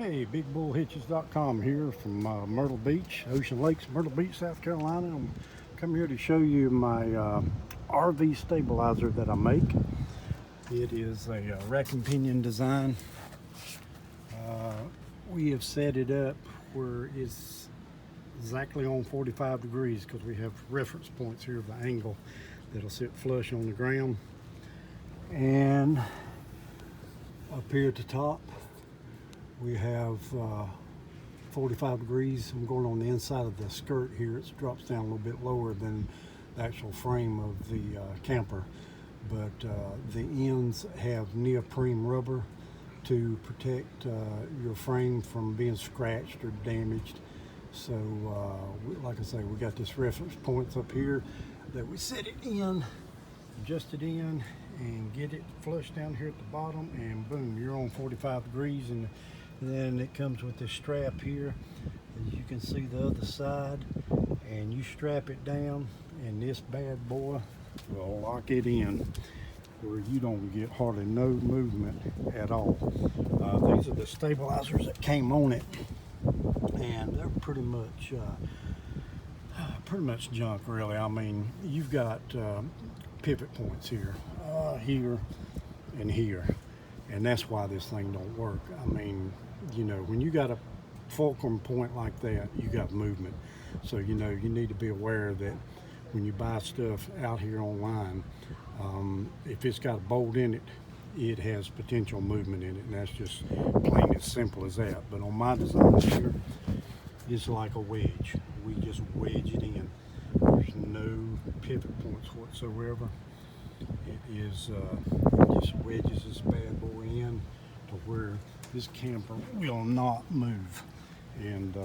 Hey, BigBullHitches.com here from Myrtle Beach, Ocean Lakes, Myrtle Beach, South Carolina. I'm coming here to show you my RV stabilizer that I make. It is a rack and pinion design. We have set it up where it's exactly on 45 degrees because we have reference points here of the angle that'll sit flush on the ground. And up here at the top, we have 45 degrees. I'm going on the inside of the skirt here. It drops down a little bit lower than the actual frame of the camper. But the ends have neoprene rubber to protect your frame from being scratched or damaged. So like I say, we got this reference points up here that we set it in, adjust it in, and get it flush down here at the bottom, and boom, you're on 45 degrees. And then it comes with this strap here, as you can see the other side, and you strap it down and this bad boy will lock it in where you don't get hardly no movement at all. These are the stabilizers that came on it, and they're pretty much junk, really. I mean, you've got pivot points here, here, and here, and that's why this thing don't work. I mean, you know, when you got a fulcrum point like that, you got movement. So, you know, you need to be aware that when you buy stuff out here online, if it's got a bolt in it, it has potential movement in it, and that's just plain as simple as that. But on my design here, it's like a wedge. We just wedge it in. There's no pivot points whatsoever. It is it just wedges this bad boy in to where this camper will not move. And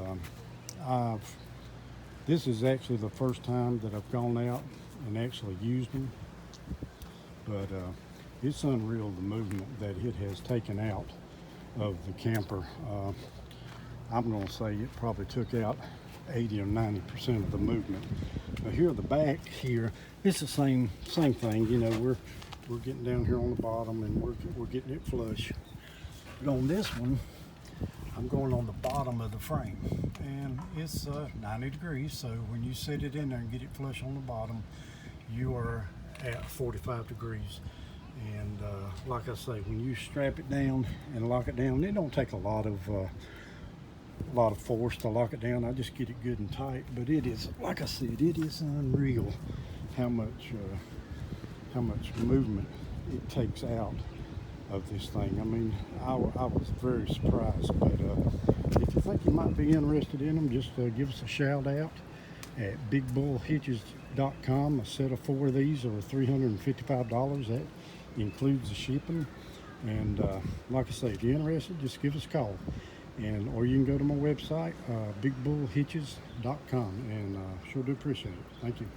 this is actually the first time that I've gone out and actually used them, but it's unreal the movement that it has taken out of the camper. I'm going to say it probably took out 80 or 90% of the movement. But here at the back here, it's the same thing. You know, we're getting down here on the bottom and we're getting it flush. But on this one, I'm going on the bottom of the frame, and it's 90 degrees. So when you set it in there and get it flush on the bottom, you are at 45 degrees. And like I say, when you strap it down and lock it down, it don't take a lot of force to lock it down. I just get it good and tight. But it is, like I said, it is unreal how much movement it takes out of this thing. I mean, I was very surprised. But if you think you might be interested in them, just give us a shout out at BigBullHitches.com. A set of 4 of these are $355. That includes the shipping. And like I say, if you're interested, just give us a call, or you can go to my website, BigBullHitches.com, and sure do appreciate it. Thank you.